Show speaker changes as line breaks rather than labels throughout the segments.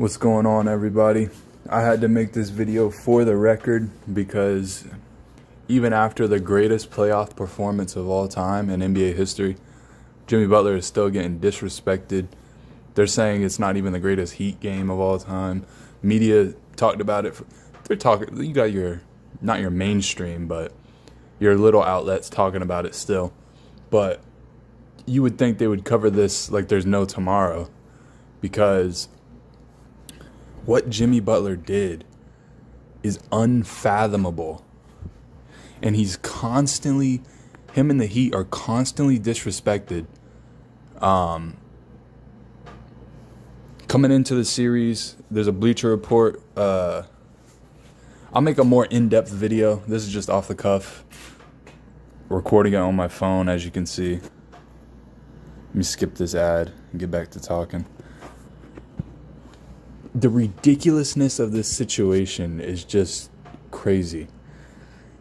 What's going on, everybody? I had to make this video for the record because even after the greatest playoff performance of all time in NBA history, Jimmy Butler is still getting disrespected. They're saying it's not even the greatest Heat game of all time. Media talked about it. They're talking. You got your, not your mainstream, but your little outlets talking about it still. But you would think they would cover this like there's no tomorrow, because what Jimmy Butler did is unfathomable. And he's constantly, him and the Heat are constantly disrespected. Coming into the series, there's a Bleacher Report. I'll make a more in-depth video. This is just off the cuff. Recording it on my phone, as you can see. Let me skip this ad and get back to talking. The ridiculousness of this situation is just crazy.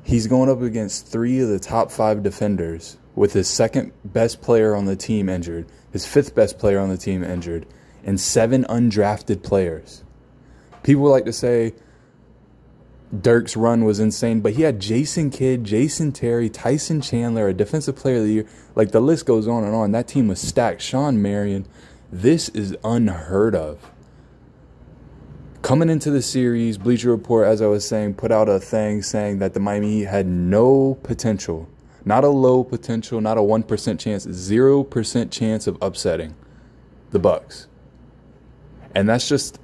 He's going up against 3 of the top 5 defenders with his second best player on the team injured, his 5th best player on the team injured, and 7 undrafted players. People like to say Dirk's run was insane, but he had Jason Kidd, Jason Terry, Tyson Chandler, a defensive player of the year. Like, the list goes on and on. That team was stacked. Sean Marion. This is unheard of. Coming into the series, Bleacher Report, as I was saying, put out a thing saying that the Miami Heat had no potential. Not a low potential, not a 1% chance, 0% chance of upsetting the Bucks. And that's just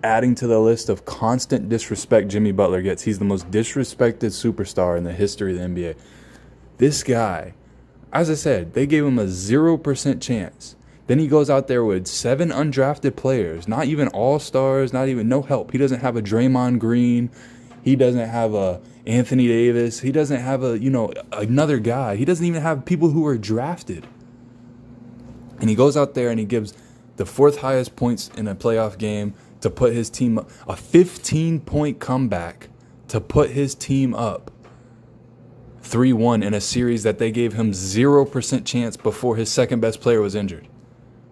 adding to the list of constant disrespect Jimmy Butler gets. He's the most disrespected superstar in the history of the NBA. This guy, as I said, they gave him a 0% chance. Then he goes out there with 7 undrafted players, not even all-stars, not even no help. He doesn't have a Draymond Green. He doesn't have a Anthony Davis. He doesn't have a, another guy. He doesn't even have people who are drafted. And he goes out there and he gives the 4th highest points in a playoff game to put his team up, a 15-point comeback to put his team up 3-1 in a series that they gave him 0% chance before his second best player was injured.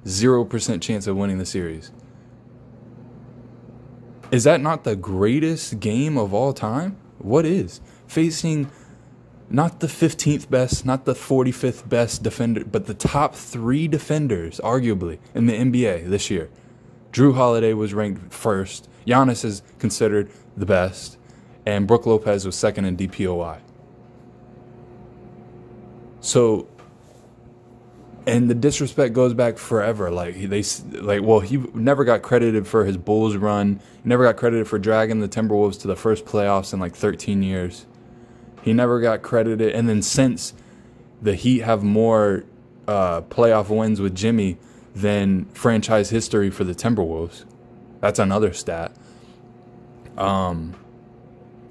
0% chance of winning the series. Is that not the greatest game of all time? What is? Facing not the 15th best, not the 45th best defender, but the top 3 defenders, arguably, in the NBA this year. Drew Holiday was ranked 1st. Giannis is considered the best. And Brook Lopez was 2nd in DPOY. So, and the disrespect goes back forever. He never got credited for his Bulls run. He never got credited for dragging the Timberwolves to the first playoffs in 13 years. He never got credited. And then since the Heat have more playoff wins with Jimmy than franchise history for the Timberwolves. That's another stat.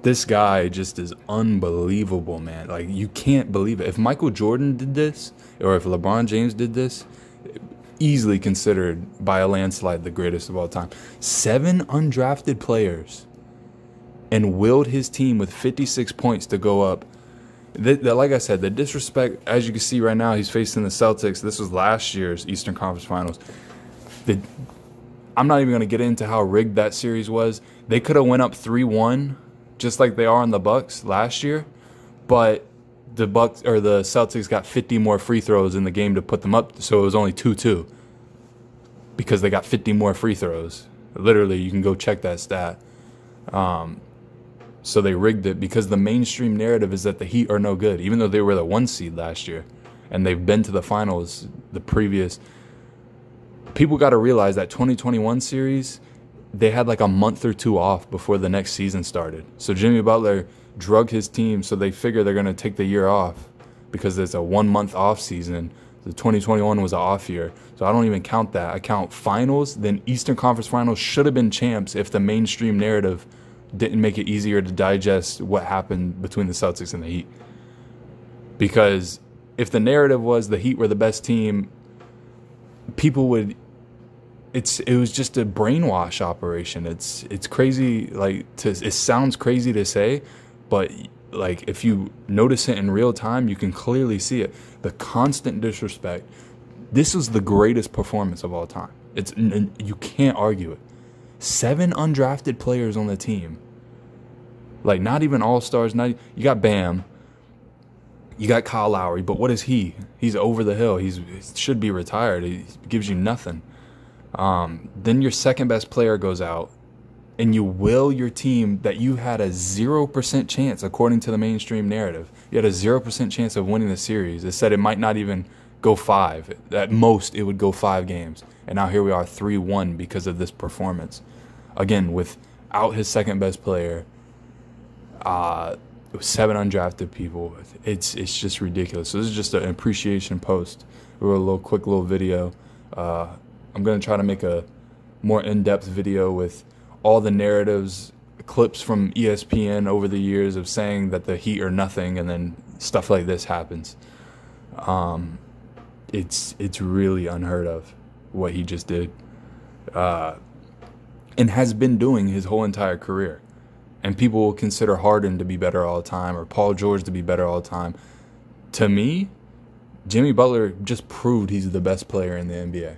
This guy just is unbelievable, man. You can't believe it. If Michael Jordan did this, or if LeBron James did this, easily considered by a landslide the greatest of all time. 7 undrafted players and willed his team with 56 points to go up. Like I said, the disrespect, as you can see right now, he's facing the Celtics. This was last year's Eastern Conference Finals. I'm not even going to get into how rigged that series was. They could have went up 3-1, just like they are on the Bucks last year, but the Celtics got 50 more free throws in the game to put them up, so it was only 2-2 because they got 50 more free throws. Literally, you can go check that stat. So they rigged it because the mainstream narrative is that the Heat are no good, even though they were the 1 seed last year and they've been to the finals the previous. People got to realize that 2021 series, they had a month or 2 off before the next season started. So Jimmy Butler drug his team, so they figure they're going to take the year off because there's a 1-month off season. The 2021 was an off year, so I don't even count that. I count finals. Then Eastern Conference Finals should have been champs if the mainstream narrative didn't make it easier to digest what happened between the Celtics and the Heat. Because if the narrative was the Heat were the best team, people would. It was just a brainwash operation. It's crazy. It sounds crazy to say, but if you notice it in real time, you can clearly see it. The constant disrespect. This was the greatest performance of all time. You can't argue it. 7 undrafted players on the team. Like, not even all-stars. You got Bam. You got Kyle Lowry. But what is he? He's over the hill. He should be retired. He gives you nothing. Then your second-best player goes out, and you will your team that you had a 0% chance, according to the mainstream narrative. You had a 0% chance of winning the series. It said it might not even go 5. At most, it would go 5 games. And now here we are 3-1 because of this performance. Again, without his second-best player, 7 undrafted people. It's just ridiculous. So this is just an appreciation post or a quick little video. I'm going to try to make a more in-depth video with all the narratives, clips from ESPN over the years of saying that the Heat are nothing, and then stuff like this happens. It's really unheard of what he just did, and has been doing his whole entire career. And people will consider Harden to be better all the time, or Paul George to be better all the time. To me, Jimmy Butler just proved he's the best player in the NBA,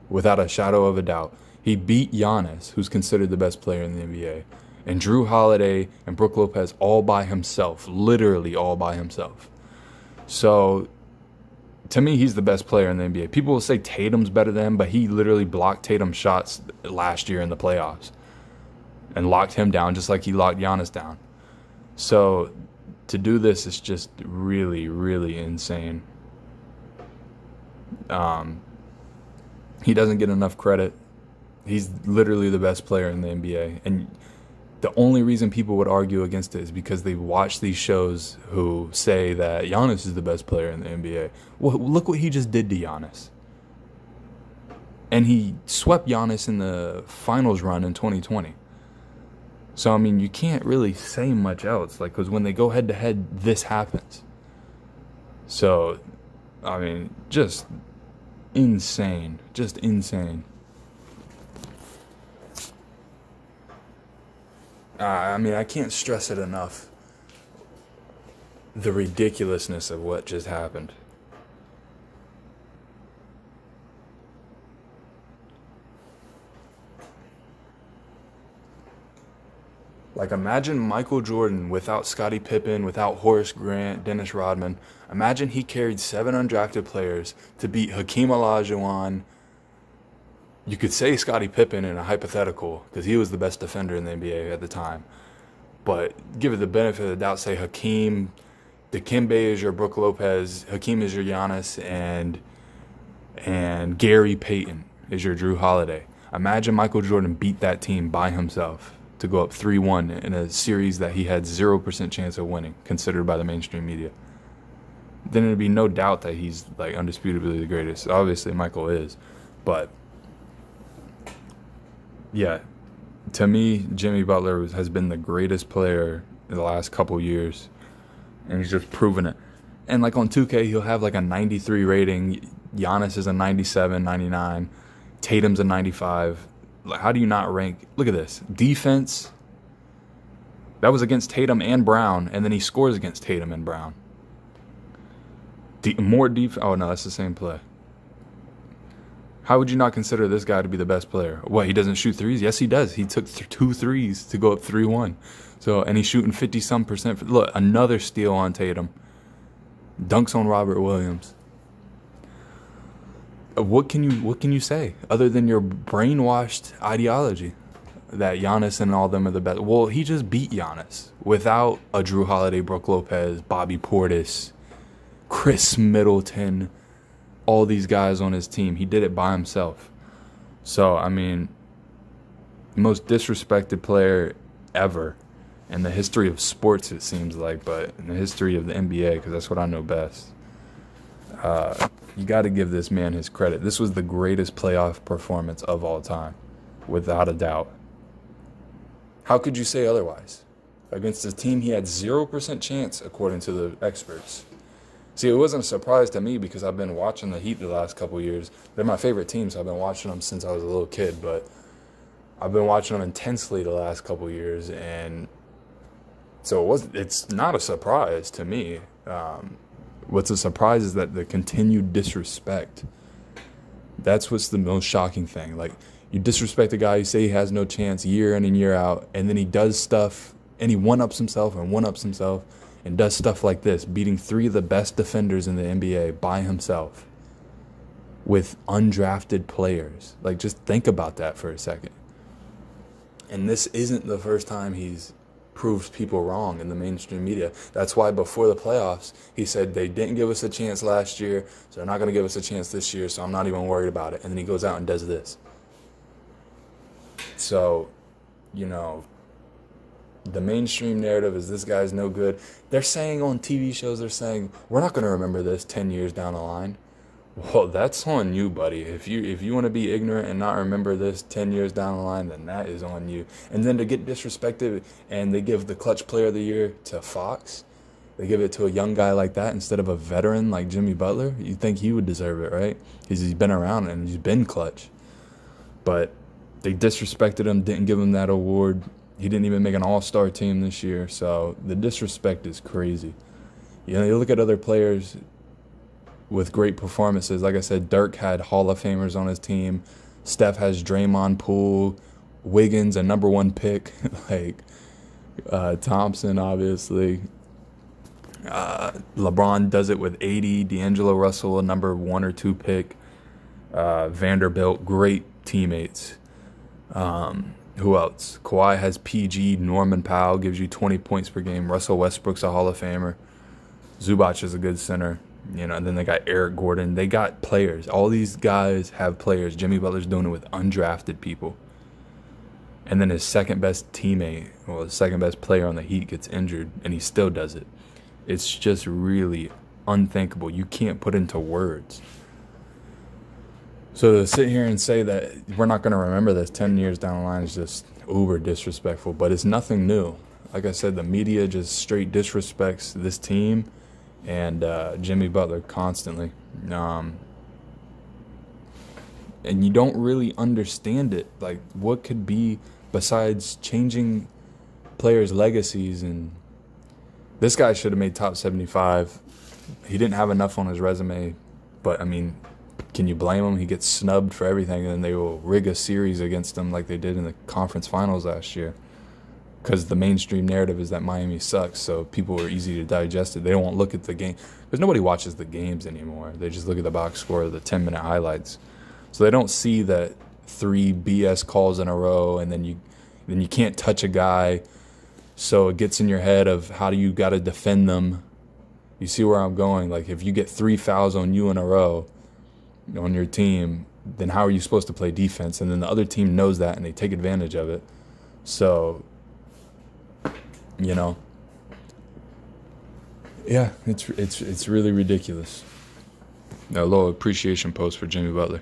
without a shadow of a doubt. He beat Giannis, who's considered the best player in the NBA, and Drew Holiday and Brook Lopez all by himself, literally all by himself. So, to me, he's the best player in the NBA. People will say Tatum's better than him, but he literally blocked Tatum's shots last year in the playoffs and locked him down just like he locked Giannis down. So, to do this is just really, really insane. He doesn't get enough credit. He's literally the best player in the NBA. And the only reason people would argue against it is because they watch these shows who say that Giannis is the best player in the NBA. Well, look what he just did to Giannis. And he swept Giannis in the finals run in 2020. So, I mean, you can't really say much else. Like, because when they go head-to-head, this happens. So, I mean, just insane. Just insane. I mean, I can't stress it enough. The ridiculousness of what just happened. Like, imagine Michael Jordan without Scottie Pippen, without Horace Grant, Dennis Rodman. Imagine he carried 7 undrafted players to beat Hakeem Olajuwon. You could say Scottie Pippen in a hypothetical, because he was the best defender in the NBA at the time. But give it the benefit of the doubt, say Hakeem, Dikembe is your Brook Lopez, Hakeem is your Giannis, and Gary Payton is your Drew Holiday. Imagine Michael Jordan beat that team by himself to go up 3-1 in a series that he had 0% chance of winning, considered by the mainstream media. Then there'd be no doubt that he's, like, undisputably the greatest. Obviously, Michael is. But, yeah, to me, Jimmy Butler has been the greatest player in the last couple years. And he's just proven it. And, like, on 2K, he'll have, like, a 93 rating. Giannis is a 97, 99. Tatum's a 95. Like, how do you not rank? Look at this. Defense. That was against Tatum and Brown, and then he scores against Tatum and Brown. More defense. Oh, no, that's the same play. How would you not consider this guy to be the best player? What, he doesn't shoot threes? Yes, he does. He took 2 threes to go up 3-1. So, and he's shooting 50-some%. Look, another steal on Tatum. Dunks on Robert Williams. What can you say other than your brainwashed ideology that Giannis and all them are the best? Well, he just beat Giannis without a Drew Holiday, Brook Lopez, Bobby Portis, Chris Middleton, all these guys on his team. He did it by himself. So, I mean, the most disrespected player ever in the history of sports, it seems like, but in the history of the NBA, because that's what I know best. You got to give this man his credit. This was the greatest playoff performance of all time, without a doubt. How could you say otherwise? Against a team he had 0% chance, according to the experts. See, it wasn't a surprise to me because I've been watching the Heat the last couple of years. They're my favorite team, so I've been watching them since I was a little kid. But I've been watching them intensely the last couple of years, and so it's not a surprise to me. What's a surprise is that the continued disrespect. That's what's the most shocking thing. Like, You disrespect a guy, you say he has no chance year in and year out, and then he does stuff, and he one-ups himself and one-ups himself and does stuff like this, beating 3 of the best defenders in the NBA by himself with undrafted players. Like, just think about that for a second. And this isn't the first time he's proved people wrong in the mainstream media. That's why before the playoffs, he said they didn't give us a chance last year, so they're not going to give us a chance this year, so I'm not even worried about it. And then he goes out and does this. So, you know, the mainstream narrative is this guy's no good. They're saying on TV shows, they're saying, we're not going to remember this 10 years down the line. Well, that's on you, buddy. If you want to be ignorant and not remember this 10 years down the line, then that is on you. And then to get disrespected and they give the clutch player of the year to Fox, they give it to a young guy like that instead of a veteran like Jimmy Butler, you'd think he would deserve it, right? Because he's been around and he's been clutch. But they disrespected him, didn't give him that award. He didn't even make an all-star team this year. So the disrespect is crazy. You know, you look at other players with great performances. Like I said, Dirk had Hall of Famers on his team. Steph has Draymond, Poole, Wiggins, a #1 pick. Like Thompson, obviously. LeBron does it with 80. D'Angelo Russell, a #1 or 2 pick. Vanderbilt, great teammates. Who else? Kawhi has PG. Norman Powell gives you 20 points per game. Russell Westbrook's a Hall of Famer. Zubac is a good center. You know, and then they got Eric Gordon. They got players. All these guys have players. Jimmy Butler's doing it with undrafted people. And then his second best teammate, well, his second best player on the Heat gets injured, and he still does it. It's just really unthinkable. You can't put into words. So to sit here and say that we're not going to remember this 10 years down the line is just uber disrespectful. But it's nothing new. Like I said, the media just straight disrespects this team and Jimmy Butler constantly. And you don't really understand it. Like, what could be besides changing players' legacies? And this guy should have made top 75. He didn't have enough on his resume. But, I mean, can you blame him? He gets snubbed for everything, and then they will rig a series against him like they did in the conference finals last year. Because the mainstream narrative is that Miami sucks, so people are easy to digest it. They don't look at the game. Because nobody watches the games anymore. They just look at the box score, the 10-minute highlights. So they don't see that 3 BS calls in a row, and then you can't touch a guy. So it gets in your head of how do you got to defend them. You see where I'm going? Like, if you get 3 fouls on you in a row on your team, then how are you supposed to play defense? And then the other team knows that, and they take advantage of it. So, you know, yeah, it's really ridiculous. A little appreciation post for Jimmy Butler.